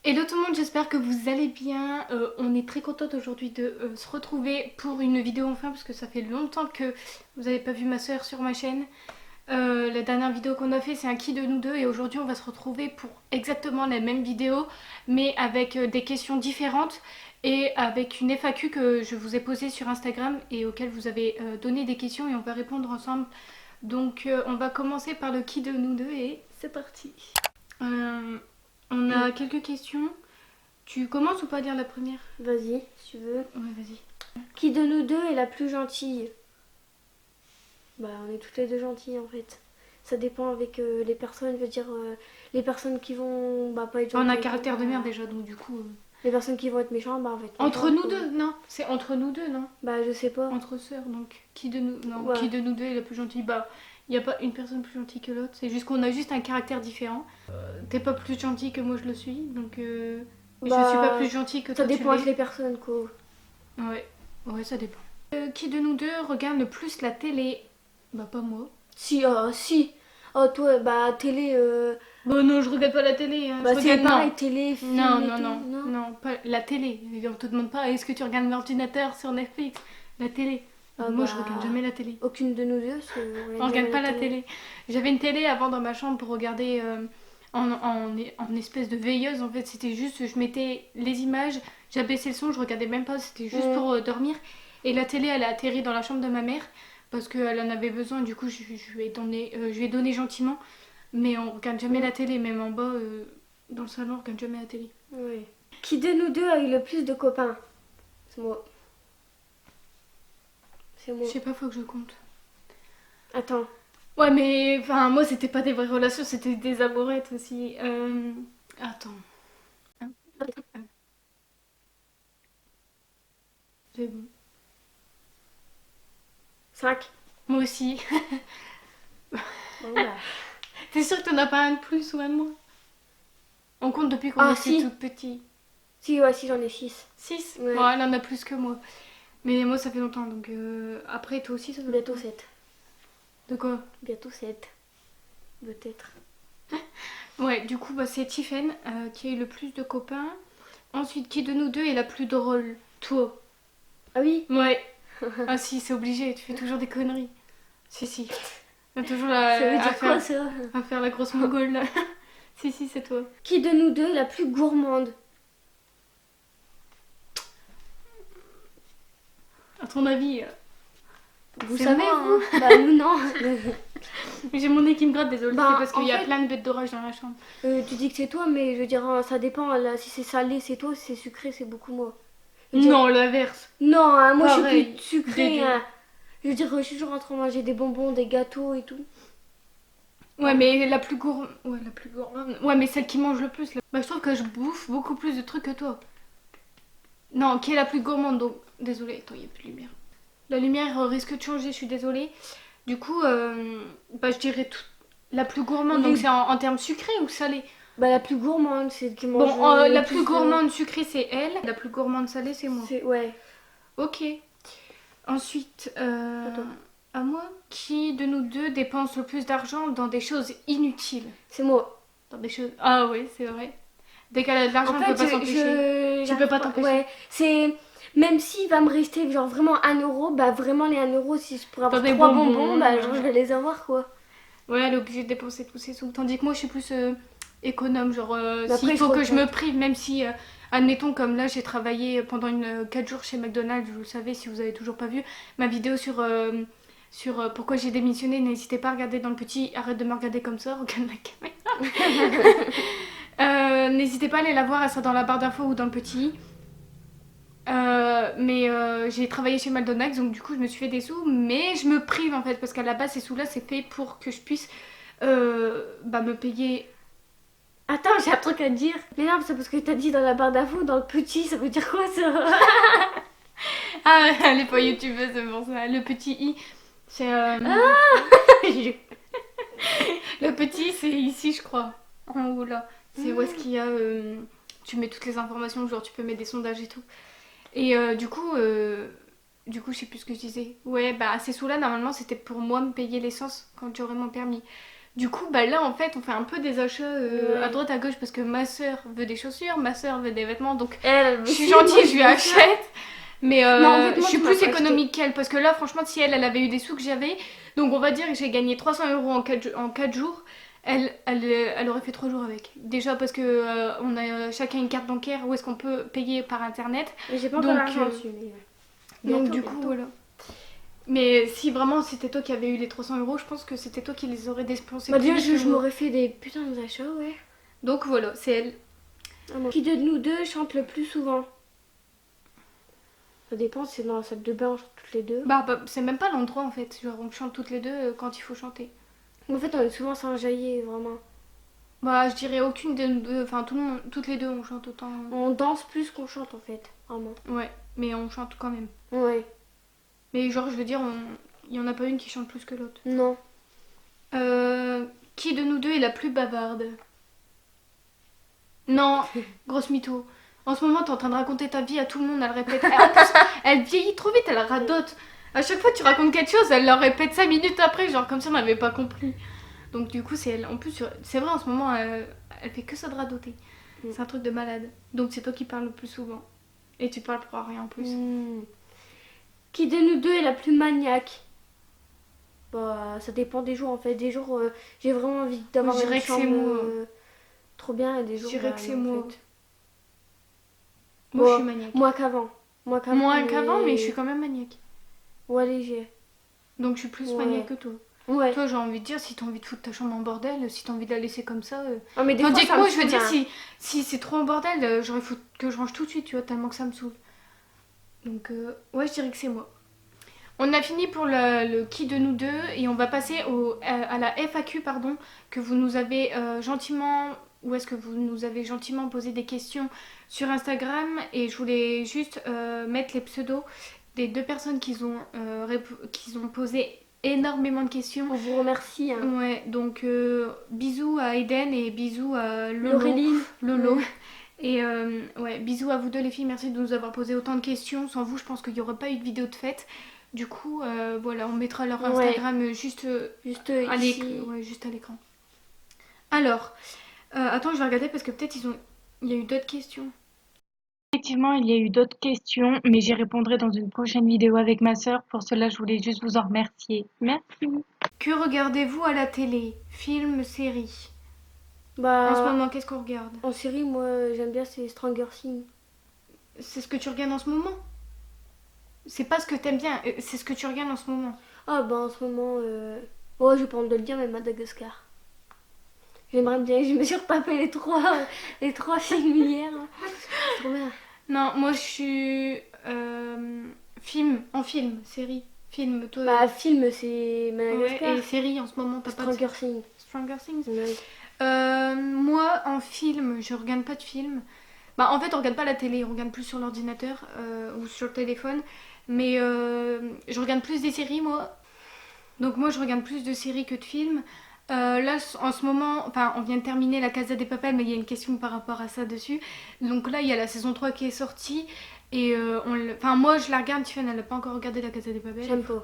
Hello tout le monde, j'espère que vous allez bien. On est très contente aujourd'hui de se retrouver pour une vidéo enfin parce que ça fait longtemps que vous n'avez pas vu ma soeur sur ma chaîne. La dernière vidéo qu'on a fait c'est un qui de nous deux et aujourd'hui on va se retrouver pour exactement la même vidéo mais avec des questions différentes et avec une FAQ que je vous ai posée sur Instagram et auquel vous avez donné des questions et on va répondre ensemble. Donc on va commencer par le qui de nous deux et c'est parti. Euh, on a quelques questions. Tu commences ou pas à lire la première? Vas-y, si tu veux. Ouais, vas-y. Qui de nous deux est la plus gentille? Bah, on est toutes les deux gentilles en fait. Ça dépend avec les personnes, je veux dire, les personnes qui vont pas être gentilles. On a un avec caractère de nous, merde déjà, donc du coup... Les personnes qui vont être méchantes, en fait. Entre méchantes, nous quoi. deux, non? C'est entre nous deux, non? Bah, je sais pas. Entre sœurs, donc. Qui de nous... Non, Ouais. qui de nous deux est la plus gentille? Bah, il n'y a pas une personne plus gentille que l'autre. C'est juste qu'on a juste un caractère différent. T'es pas plus gentille que moi je le suis, donc... je suis pas plus gentille que toi Ça tu dépend avec l'es. les personnes, quoi. Ouais, ouais, ça dépend. Qui de nous deux regarde le plus la télé? Bah, pas moi. Si, si. Oh, toi, bah, télé. Bon, non, je regarde pas la télé. Hein. Bah, Je c'est regarde, pareil, non. télé, film Non, et non, tout. non, non, pas la télé. On te demande pas est-ce que tu regardes l'ordinateur sur Netflix? La télé. Ah, Moi, bah, je regarde jamais la télé. aucune de nous deux, On regarde pas la télé. J'avais une télé avant dans ma chambre pour regarder en espèce de veilleuse. En fait, c'était juste, je mettais les images, j'abaissais le son, je regardais même pas, c'était juste pour dormir. Et la télé, elle a atterri dans la chambre de ma mère parce qu'elle en avait besoin. Du coup, je lui ai donné gentiment. Mais on regarde jamais la télé, même en bas, dans le salon, on regarde jamais la télé. Oui. Qui de nous deux a eu le plus de copains? C'est moi. C'est moi. Je sais pas, faut que je compte. Attends. Ouais, mais enfin, moi, c'était pas des vraies relations, c'était des amourettes aussi. Attends. C'est bon. 5. Moi aussi. Bon, bah. T'es sûre que t'en as pas un de plus ou un de moins? On compte depuis qu'on était si. toute petite. Si, ouais, si, j'en ai 6. 6. Ouais. Bon, elle en a plus que moi. Mais moi, ça fait longtemps, donc après, toi aussi, ça doit... Bientôt 7. De quoi? Bientôt 7. Peut-être. Ouais, du coup, bah, c'est Tiffen qui a eu le plus de copains. Ensuite, qui de nous deux est la plus drôle? Toi. Ah oui? Ouais. Ah si, c'est obligé, tu fais toujours des conneries. Si, si. T'as toujours Ça veut à dire quoi faire, ça? à faire la grosse mongole là. Si, si, c'est toi. Qui de nous deux est la plus gourmande? À ton avis, Vous c'est savez, moi, vous? hein. Bah, nous, non. J'ai mon nez qui me gratte, désolé. Bah, C'est parce qu'il en y a fait- plein de bêtes d'orage dans la chambre. Tu dis que c'est toi, mais je veux dire, ça dépend. Là, si c'est salé, c'est toi. Si c'est sucré, c'est beaucoup moi. Je veux dire- Non, l'inverse. Non, hein, moi, je Pareil. suis plus sucré. Des deux. Hein. Je veux dire, je suis toujours en train de manger des bonbons, des gâteaux et tout. Ouais, mais la plus gourmande. Ouais, la plus gourmande. Ouais, mais celle qui mange le plus. Bah, je trouve que je bouffe beaucoup plus de trucs que toi. Non, qui est la plus gourmande, donc. Désolée, attends, il n'y a plus de lumière. La lumière risque de changer, je suis désolée. Du coup, bah, je dirais la plus gourmande. Oui. Donc, c'est en termes sucrés ou salés? Bah, la plus gourmande, c'est celle qui mange. Bon, le la plus plus de- gourmande sucrée, c'est elle. La plus gourmande salée, c'est moi. Ouais. Ok. Ensuite, Attends. à moi, qui de nous deux dépense le plus d'argent dans des choses inutiles? C'est moi. Dans des choses... Ah oui, c'est vrai. Dès qu'elle a de l'argent, En elle fait, peut pas s'empêcher. Tu peux pas t'empêcher. Ouais, c'est. Même s'il va me rester genre vraiment 1 euro, bah vraiment les 1 euro, si je pourrais avoir Dans des 3 bonbons, bonbons, bah genre je vais les avoir quoi. Ouais, elle est obligée de dépenser tous ses sous. Tandis que moi, je suis plus économe. Genre, Mais s'il après, faut je que je me regrette. prive, même si, admettons, comme là, j'ai travaillé pendant 4 jours chez McDonald's, vous le savez si vous avez toujours pas vu ma vidéo sur pourquoi j'ai démissionné. N'hésitez pas à regarder dans le petit. Arrête de me regarder comme ça, regarde la caméra. N'hésitez pas à aller la voir, elle sera dans la barre d'infos ou dans le petit. Mais j'ai travaillé chez McDonald's, donc du coup je me suis fait des sous, mais je me prive en fait parce qu'à la base ces sous là c'est fait pour que je puisse me payer. Attends, j'ai un truc à te dire. Mais non, c'est parce que t'as dit dans la barre d'infos, dans le petit, ça veut dire quoi ça? Ah, elle est pas youtubeuse, c'est pour ça. Le petit i, c'est le petit c'est ici je crois, en haut là. C'est où est-ce qu'il y a tu mets toutes les informations, genre tu peux mettre des sondages et tout. Et du coup, je sais plus ce que je disais. Ouais, bah ces sous-là, normalement, c'était pour moi me payer l'essence quand j'aurai mon permis. Du coup, bah là, en fait, on fait un peu des achats Ouais. à droite, à gauche, parce que ma soeur veut des chaussures, ma soeur veut des vêtements, donc Elle je suis aussi, gentille, moi, je lui je veux ça. achète. Mais Non, en fait, je moi, suis tu m'as plus pas acheté. économique qu'elle, parce que là, franchement, si elle avait eu des sous que j'avais, donc on va dire que j'ai gagné 300 € en 4 jours, elle aurait fait 3 jours avec. Déjà parce que on a chacun une carte bancaire où est-ce qu'on peut payer par internet. Mais j'ai pas encore Donc, l'argent dessus. Mais donc bientôt, du coup, bientôt. voilà. Mais si vraiment c'était toi qui avais eu les 300 €, je pense que c'était toi qui les aurais dépensés Bah, plus déjà, vite que je moi. m'aurais fait des putains d'achats, ouais. Donc voilà, c'est elle. Ah, moi. Qui de nous deux chante le plus souvent? Ça dépend, si c'est dans la salle de bain, on chante toutes les deux. Bah, c'est même pas l'endroit en fait. Genre, on chante toutes les deux quand il faut chanter. En fait, on est souvent s'enjailler, vraiment. Bah, je dirais aucune de nous deux. Enfin, tout le monde, toutes les deux, on chante autant. On danse plus qu'on chante, en fait. Vraiment. Ouais, mais on chante quand même. Ouais. Mais genre, je veux dire, il y en a pas une qui chante plus que l'autre. Non. Qui de nous deux est la plus bavarde? Non, grosse mytho. En ce moment, t'es en train de raconter ta vie à tout le monde, elle répète. En plus, elle vieillit trop vite, elle radote. À chaque fois que tu racontes quelque chose, elle le répète 5 minutes après, genre comme si on n'avait pas compris. Donc du coup, c'est elle. En plus, c'est vrai, en ce moment, elle fait que ça de radoter. C'est un truc de malade. Donc c'est toi qui parles le plus souvent. Et tu parles pour rien en plus. Qui de nous deux est la plus maniaque? Bah, ça dépend des jours, en fait. Des jours, j'ai vraiment envie d'avoir Je dirais une que c'est chambre moi. trop bien, et des Je jours, dirais bah, que c'est non, en moi. fait. Moi, je Bon, suis maniaque. moins qu'avant. Moins qu'avant, mais je suis quand même maniaque. Ouais, léger. Donc je suis plus Ouais. maniaque que toi. Ouais. Toi, j'ai envie de dire, si t'as envie de foutre ta chambre en bordel, si t'as envie de la laisser comme ça. Ah, mais des Tandis fois, que ça moi, me je veux saoule, dire, hein. si c'est trop en bordel, j'aurais faut que je range tout de suite, tu vois, tellement que ça me saoule. Donc, ouais, je dirais que c'est moi. On a fini pour le qui de nous deux et on va passer à la FAQ, pardon, que vous nous avez gentiment. Où est-ce que vous nous avez gentiment posé des questions sur Instagram et je voulais juste mettre les pseudos des deux personnes qui ont posé énormément de questions. On vous remercie, hein. Ouais, donc bisous à Eden et bisous à Laureline. Lolo. Et ouais, bisous à vous deux les filles, merci de nous avoir posé autant de questions. Sans vous, je pense qu'il n'y aurait pas eu de vidéo de fête. Du coup, voilà, on mettra leur Instagram juste Juste à ici. juste à l'écran. Alors, attends, je vais regarder parce que peut-être il y a eu d'autres questions. Effectivement, il y a eu d'autres questions, mais j'y répondrai dans une prochaine vidéo avec ma sœur. Pour cela, je voulais juste vous en remercier. Merci. Que regardez-vous à la télé? Film, série? En ce Bah, moment, qu'est-ce qu'on regarde? en série, moi, j'aime bien, c'est Stranger Things. C'est ce que tu regardes en ce moment? C'est pas ce que t'aimes bien, c'est ce que tu regardes en ce moment. Ah, bah, en ce moment, ouais, j'ai pas honte de le dire, mais Madagascar. J'aimerais bien, je me suis retapé les trois films hier. Hein. C'est trop bien. Non, moi je suis série, film, toi. Bah, film, c'est Ouais, Madagascar. et série en ce moment, t'as pas de Stranger Things. Stranger Things. Ouais. Moi en film, je regarde pas de film. Bah en fait on regarde pas la télé, on regarde plus sur l'ordinateur ou sur le téléphone. Mais je regarde plus des séries moi. Donc moi je regarde plus de séries que de films. Là en ce moment, enfin on vient de terminer la Casa des Papel mais il y a une question par rapport à ça dessus. Donc là il y a la saison 3 qui est sortie et enfin moi je la regarde, Tiffany elle n'a pas encore regardé la Casa des Papel. J'aime pas.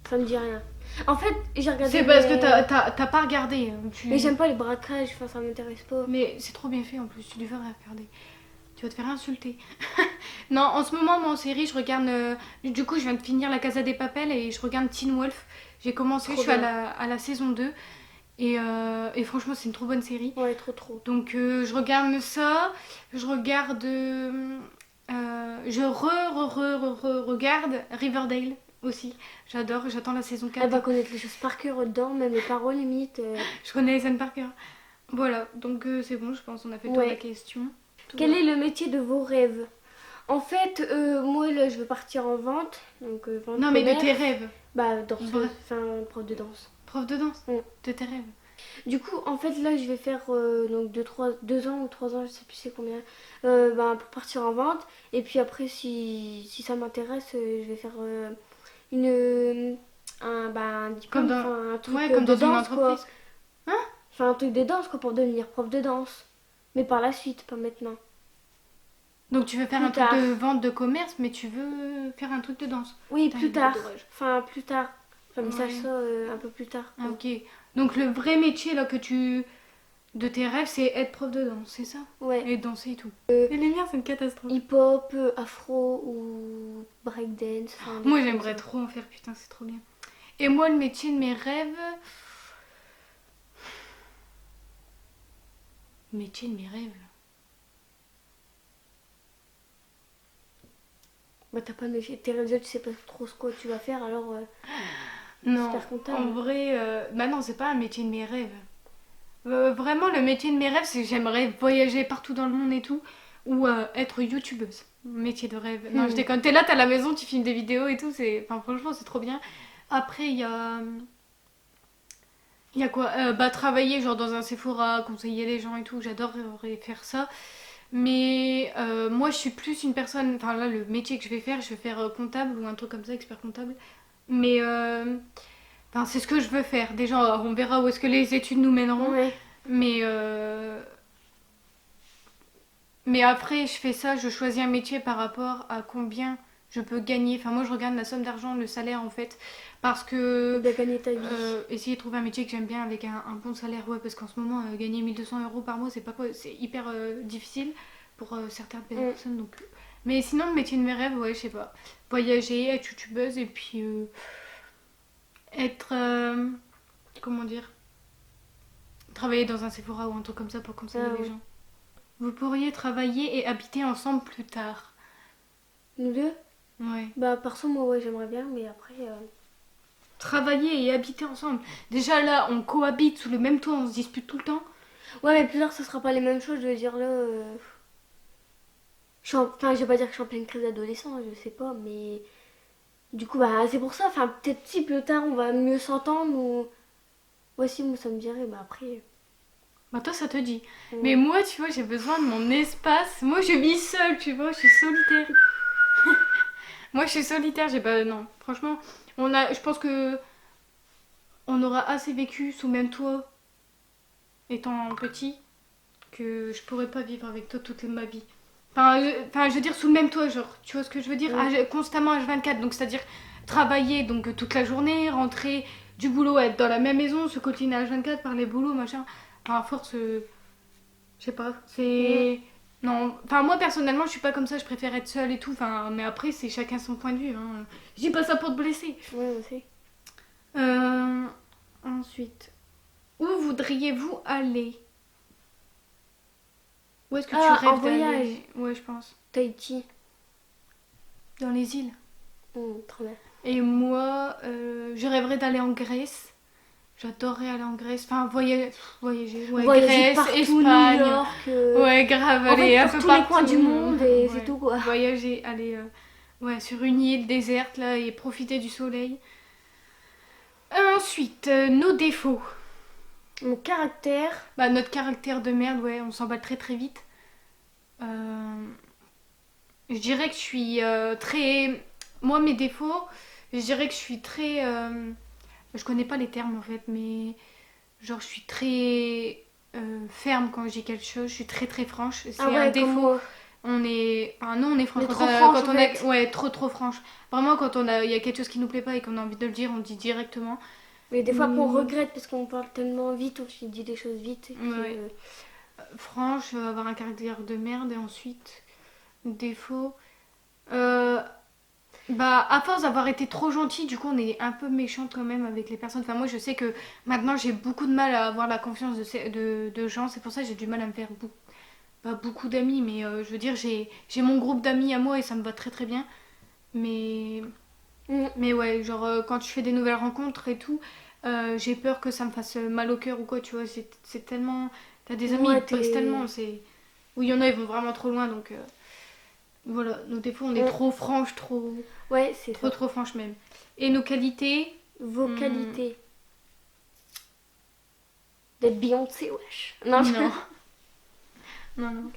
Ça me dit rien. En fait, j'ai regardé. C'est parce que t'as pas regardé. Mais j'aime pas les braquages, enfin ça m'intéresse pas. Mais c'est trop bien fait en plus, tu devrais regarder. Tu vas te faire insulter. Non, en ce moment, moi en série, je regarde. Du coup, je viens de finir la Casa des Papel et je regarde Teen Wolf. J'ai commencé, Trop je suis à bien. la saison 2. Et franchement, c'est une trop bonne série. Ouais, trop. Donc, je regarde ça. Je regarde. Regarde Riverdale aussi. J'adore, j'attends la saison 4. Elle va connaître les choses par cœur dedans, même les paroles limite. Je connais Ethan Parker. Voilà, donc c'est bon, je pense on a fait toute la question. Quel est le métier de vos rêves? En fait, moi là, je veux partir en vente. Donc, vente Non, mais de commerce. tes rêves. Bah, danseuse, Vrai. enfin, prof de danse. Prof de danse. Mm. De tes rêves. Du coup, en fait, là, je vais faire donc 2 ans ou 3 ans, je sais plus c'est combien, pour partir en vente. Et puis après, si ça m'intéresse, je vais faire un diplôme, Comme dans, enfin, un truc ouais, comme de dans une danse, quoi. entreprise. Enfin, un truc de danse, quoi, pour devenir prof de danse. Mais par la suite, pas maintenant. Donc tu veux faire Plus un truc tard. de vente de commerce, mais tu veux faire un truc de danse. Oui, Putain, plus il est tard. dommage. Enfin, plus tard. Enfin, mais ça, Ouais. un peu plus tard. Ah, ok. Donc le vrai métier là de tes rêves, c'est être prof de danse, c'est ça? Ouais. Et danser et tout. Et les miens, c'est une catastrophe. Hip-hop, afro ou breakdance. Enfin, des Moi, trucs j'aimerais comme ça. trop en faire, putain, c'est trop bien. Et moi, le métier de mes rêves... Métier de mes rêves. Bah t'as pas métier. Tes réseaux, tu sais pas trop ce que tu vas faire, alors Non, super comptable. en vrai... Bah non, c'est pas un métier de mes rêves. Vraiment, le métier de mes rêves, c'est que j'aimerais voyager partout dans le monde et tout. Ou être youtubeuse. Métier de rêve. Non, je déconne. T'es là, t'es à la maison, tu filmes des vidéos et tout. Enfin, franchement, c'est trop bien. Après, il y a... Il y a quoi Bah travailler genre dans un Sephora, conseiller les gens et tout, j'adorerais faire ça. Mais moi je suis plus une personne, enfin là le métier que je vais faire comptable ou un truc comme ça, expert comptable. Mais enfin, c'est ce que je veux faire. Déjà on verra où est-ce que les études nous mèneront. Ouais. Mais, mais après je fais ça, je choisis un métier par rapport à combien je peux gagner. Enfin moi je regarde la somme d'argent, le salaire en fait. Parce que De gagner ta vie. essayer de trouver un métier que j'aime bien avec un bon salaire, ouais, parce qu'en ce moment, gagner 1 200 € par mois, c'est pas quoi, c'est hyper difficile pour certaines personnes. Donc... Mais sinon, le métier de mes rêves, ouais, je sais pas. Voyager, être youtubeuse et puis être. Comment dire, travailler dans un Sephora ou un truc comme ça pour conseiller les gens. Vous pourriez travailler et habiter ensemble plus tard. Nous deux? Ouais. Bah perso, moi, ouais, j'aimerais bien, mais après. Travailler et habiter ensemble. Déjà là, on cohabite sous le même toit, on se dispute tout le temps. Ouais, mais plus tard, ça sera pas les mêmes choses. Je veux dire, là. Enfin, je vais pas dire que je suis en pleine crise d'adolescent, je sais pas, mais. Du coup, bah, c'est pour ça. Enfin, peut-être si plus tard, on va mieux s'entendre ou. Ouais, si, moi, ça me dirait, bah après. Bah toi ça te dit. Mais moi tu vois j'ai besoin de mon espace. Moi je vis seule tu vois, je suis solitaire. Moi je suis solitaire, j'ai pas... Non, franchement, je pense que on aura assez vécu sous même toit étant petit que je pourrais pas vivre avec toi toute ma vie. Enfin je veux dire sous le même toit genre, tu vois ce que je veux dire. Constamment H24, donc c'est-à-dire travailler donc toute la journée, rentrer du boulot, être dans la même maison, se coltiner H24, parler boulot, machin. Enfin, à force, je sais pas, c'est... Non, enfin moi personnellement je suis pas comme ça, je préfère être seule et tout, enfin, mais après c'est chacun son point de vue, hein. Je dis pas ça pour te blesser. Ouais, aussi. Ensuite, où voudriez-vous aller? Où est-ce que tu en rêves voyage. d'aller? Ouais, je pense. Tahiti. Dans les îles. Trop bien. Et moi, je rêverais d'aller en Grèce. J'adorerais aller en Grèce. Enfin, voyager. Ouais, Voyager Grèce, partout, Espagne. New York. Ouais, grave, En aller fait, un pour peu tous les partout. coins du monde et Ouais. c'est tout quoi. Voyager, aller ouais, sur une île déserte là et profiter du soleil. Ensuite, nos défauts. Mon caractère. Bah, notre caractère de merde, ouais, on s'emballe très très vite. Je dirais que je suis très... Moi, mes défauts, je dirais que je suis très... Je connais pas les termes en fait, mais genre je suis très ferme quand je dis quelque chose, je suis très très franche. C'est un défaut. On est... Enfin, nous on est franche. On est trop franche, quand on est... Ouais, trop franche. Vraiment, quand il y a quelque chose qui nous plaît pas et qu'on a envie de le dire, on le dit directement. Mais des fois qu'on regrette parce qu'on parle tellement vite, on se dit des choses vite. Et puis, ouais. Franche, avoir un caractère de merde et ensuite, défaut... Bah, à force d'avoir été trop gentille, du coup, on est un peu méchante quand même avec les personnes. Enfin, moi, je sais que maintenant, j'ai beaucoup de mal à avoir la confiance de gens. C'est pour ça que j'ai du mal à me faire pas beaucoup d'amis, mais je veux dire, j'ai mon groupe d'amis à moi et ça me va très très bien. Mais ouais, genre, quand je fais des nouvelles rencontres et tout, j'ai peur que ça me fasse mal au cœur ou quoi, tu vois. C'est tellement... T'as des amis, ils te brisent tellement. Ou il y en a, ils vont vraiment trop loin, donc... Voilà, nos défauts, on est trop franche, trop... Ouais, c'est trop franche même. Et nos qualités? Vos qualités. D'être Beyoncé, wesh. Non. non.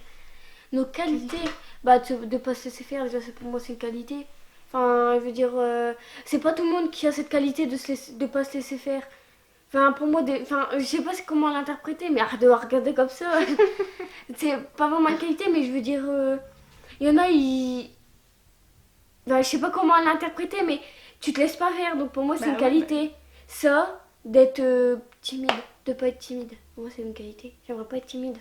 Nos qualités, bah de pas se laisser faire, déjà pour moi c'est une qualité. Enfin, je veux dire, c'est pas tout le monde qui a cette qualité de pas se laisser faire. Enfin, pour moi, je sais pas comment l'interpréter, mais arrête de regarder comme ça. C'est pas vraiment une qualité, mais je veux dire, il y en a, bah, je sais pas comment l'interpréter, mais tu te laisses pas faire, donc pour moi c'est une qualité. Ça, d'être timide, de pas être timide. Moi, c'est une qualité. J'aimerais pas être timide.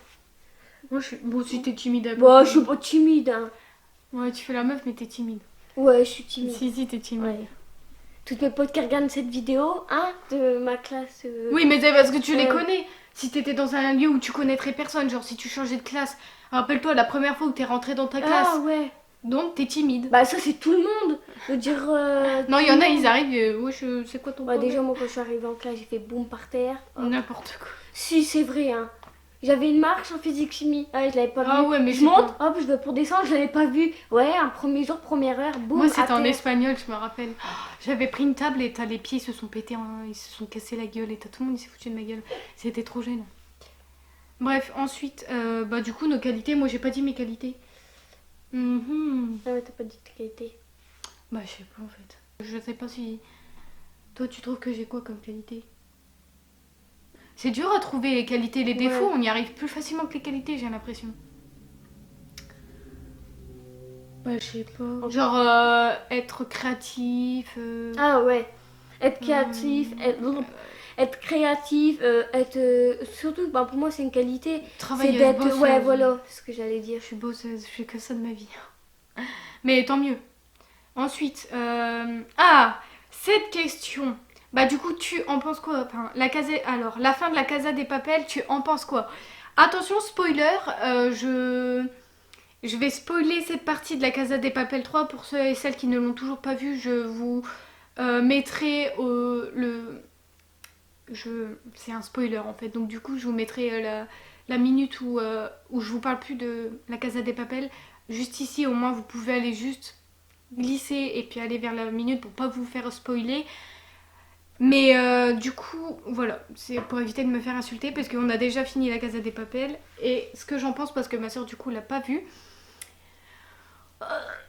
Moi, bon, si t'es timide. Bon, je suis pas timide, hein. Ouais, tu fais la meuf, mais t'es timide. Ouais, je suis timide. Si, t'es timide. Ouais. Toutes mes potes qui regardent cette vidéo, hein, de ma classe. Oui, mais c'est parce que tu les Ouais. connais. Si t'étais dans un lieu où tu connaîtrais personne, genre si tu changeais de classe, rappelle-toi la première fois où t'es rentrée dans ta classe, Ah ouais. donc t'es timide. Bah, ça, c'est tout le monde. Je veux dire. Non, tout il y en le a, monde. ils arrivent, ouais, c'est quoi ton Bah, problème? déjà, moi, quand je suis arrivée en classe, j'ai fait boum par terre. Hop. N'importe quoi. Si, c'est vrai, hein. J'avais une marche en physique-chimie. Ah, je l'avais pas Ah vue. ouais, mais je c'est monte, pas- hop, je vais pour descendre, je l'avais pas vue. Ouais, un premier jour, première heure, boum. Moi, c'était à en terre. espagnol, je me rappelle. J'avais pris une table et t'as les pieds, ils se sont pétés, ils se sont cassés la gueule et t'as tout le monde, il s'est foutu de ma gueule. C'était trop gênant. Bref, ensuite, bah du coup, nos qualités, moi j'ai pas dit mes qualités. Mhm. Ah ouais, t'as pas dit ta qualité. Bah, je sais pas en fait. Je sais pas si. Toi, tu trouves que j'ai quoi comme qualité? C'est dur à trouver les qualités, les défauts, Ouais. on y arrive plus facilement que les qualités, j'ai l'impression. Bah, je sais pas. Genre, être créatif. Ah ouais. Être créatif, être créatif, être. Surtout, bah, pour moi, c'est une qualité. C'est Travailleuse, d'être. bosseuse. Ouais, voilà, c'est ce que j'allais dire. Je suis bosseuse, je fais que ça de ma vie. Mais tant mieux. Ensuite, cette question. Bah du coup, tu en penses quoi? Enfin, alors, la fin de la Casa des Papel, tu en penses quoi? Attention, spoiler, je vais spoiler cette partie de la Casa des Papel 3 pour ceux et celles qui ne l'ont toujours pas vue. Je vous mettrai c'est un spoiler en fait, donc du coup je vous mettrai la minute où je vous parle plus de la Casa des Papel. Juste ici, au moins vous pouvez aller juste glisser et puis aller vers la minute pour pas vous faire spoiler. Mais du coup, voilà, c'est pour éviter de me faire insulter parce qu'on a déjà fini la Casa des Papel. Et ce que j'en pense, parce que ma soeur du coup l'a pas vu,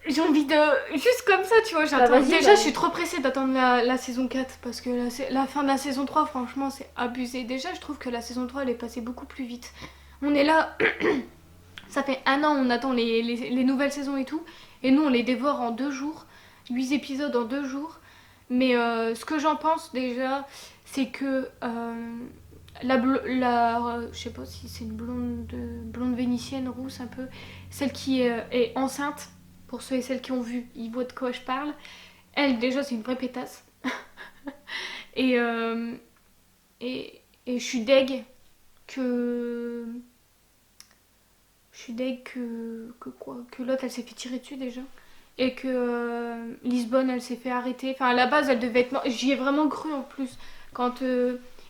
j'ai envie de... Juste comme ça, tu vois, j'attends. vas-y, Déjà, bah. je suis trop pressée d'attendre la saison 4 parce que la fin de la saison 3, franchement, c'est abusé. Déjà, je trouve que la saison 3, elle est passée beaucoup plus vite. On est là... Ça fait un an, on attend les nouvelles saisons et tout. Et nous, on les dévore en 2 jours. 8 épisodes en 2 jours. Mais ce que j'en pense déjà, c'est que je sais pas si c'est une blonde vénitienne, rousse un peu, celle qui est enceinte, pour ceux et celles qui ont vu, ils voient de quoi je parle. Elle, déjà, c'est une vraie pétasse. et je suis deg que... Je suis deg que l'autre, elle s'est fait tirer dessus déjà. Et que Lisbonne, elle s'est fait arrêter. Enfin, à la base, elle devait être morte. J'y ai vraiment cru en plus. Quand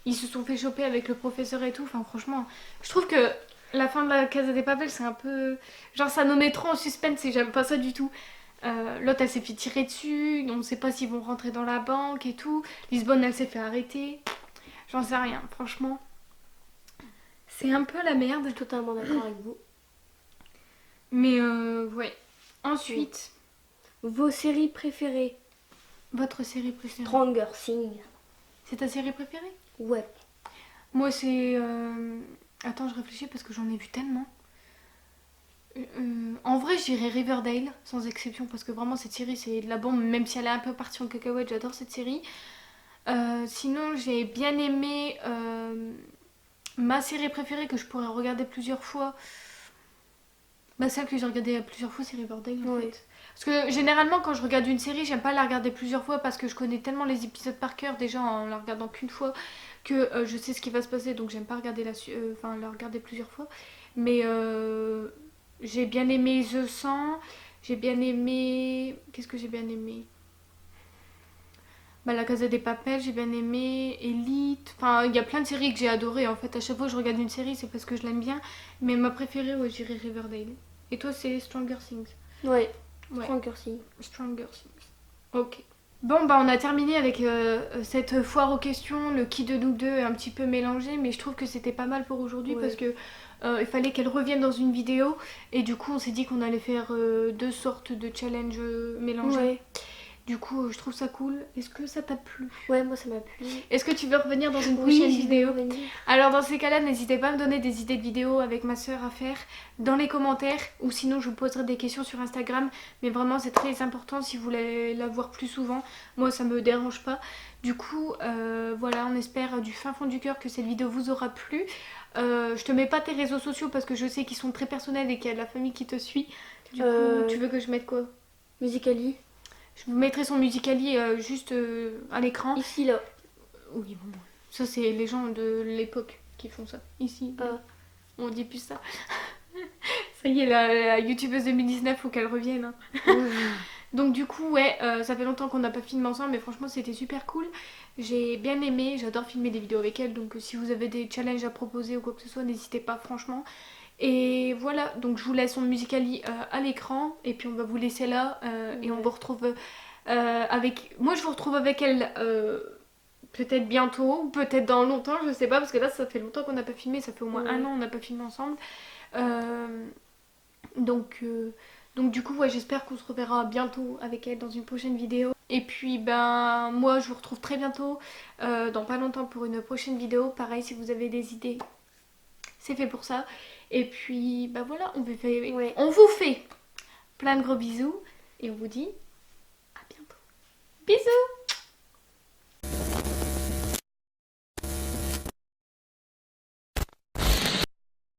ils se sont fait choper avec le professeur et tout. Enfin, franchement, je trouve que la fin de la Casa des Papel, c'est un peu... Genre, ça nous met trop en suspense et j'aime pas ça du tout. L'autre, elle s'est fait tirer dessus. On sait pas s'ils vont rentrer dans la banque et tout. Lisbonne, elle s'est fait arrêter. J'en sais rien, franchement. C'est un peu la merde. Je suis totalement d'accord avec vous. Mais ouais. Ensuite, Vos séries préférées? votre série préférée? Stranger Things. C'est ta série préférée? Ouais. Moi, c'est... Attends, je réfléchis parce que j'en ai vu tellement. En vrai, je dirais Riverdale, sans exception, parce que vraiment, cette série, c'est de la bombe, même si elle est un peu partie en cacahuète, j'adore cette série. Sinon, j'ai bien aimé ma série préférée que je pourrais regarder plusieurs fois. Bah, celle que j'ai regardée plusieurs fois, c'est Riverdale, en Ouais. fait. Parce que généralement, quand je regarde une série, j'aime pas la regarder plusieurs fois parce que je connais tellement les épisodes par cœur déjà en la regardant qu'une fois que je sais ce qui va se passer, donc j'aime pas regarder la regarder plusieurs fois. Mais j'ai bien aimé The 100, j'ai bien aimé... Qu'est-ce que j'ai bien aimé? Bah, La Casa des Papel, j'ai bien aimé, Elite... Enfin, il y a plein de séries que j'ai adorées en fait. À chaque fois que je regarde une série, c'est parce que je l'aime bien. Mais ma préférée, ouais, je dirais Riverdale. Et toi, c'est Stranger Things? Ouais. Ouais. Stranger Things. Stranger Things. Ok. Bon, bah on a terminé avec cette foire aux questions. Le qui de nous deux est un petit peu mélangé, mais je trouve que c'était pas mal pour aujourd'hui Ouais. parce que il fallait qu'elle revienne dans une vidéo. Et du coup, on s'est dit qu'on allait faire 2 sortes de challenges mélangés. Ouais. Du coup, je trouve ça cool. Est-ce que ça t'a plu? Ouais, moi ça m'a plu. Est-ce que tu veux revenir dans une Oui, prochaine je vais vidéo? revenir. Alors dans ces cas-là, n'hésitez pas à me donner des idées de vidéos avec ma soeur à faire dans les commentaires, ou sinon je vous poserai des questions sur Instagram. Mais vraiment c'est très important si vous voulez la voir plus souvent. Moi ça me dérange pas. Du coup voilà, on espère du fin fond du cœur que cette vidéo vous aura plu. Je te mets pas tes réseaux sociaux parce que je sais qu'ils sont très personnels et qu'il y a de la famille qui te suit. Du coup, tu veux que je mette quoi? Musicali. Je vous mettrai son Musical.ly juste à l'écran. Ici, là. Oui, bon, ça c'est les gens de l'époque qui font ça. Ici, Ah. on dit plus ça. Ça y est, la youtubeuse 2019, faut qu'elle revienne. Hein. Donc du coup, ouais, ça fait longtemps qu'on n'a pas filmé ensemble, mais franchement c'était super cool. J'ai bien aimé, j'adore filmer des vidéos avec elle, donc si vous avez des challenges à proposer ou quoi que ce soit, n'hésitez pas franchement. Et voilà, donc je vous laisse son Musical.ly à l'écran, et puis on va vous laisser là, et on vous retrouve avec... Moi je vous retrouve avec elle peut-être bientôt, ou peut-être dans longtemps, je sais pas, parce que là ça fait longtemps qu'on n'a pas filmé, ça fait au moins un an qu'on n'a pas filmé ensemble. Donc, du coup, ouais, j'espère qu'on se reverra bientôt avec elle dans une prochaine vidéo. Et puis, ben, moi, je vous retrouve très bientôt, dans pas longtemps pour une prochaine vidéo. Pareil, si vous avez des idées, c'est fait pour ça. Et puis, ben voilà, on vous fait plein de gros bisous. Et on vous dit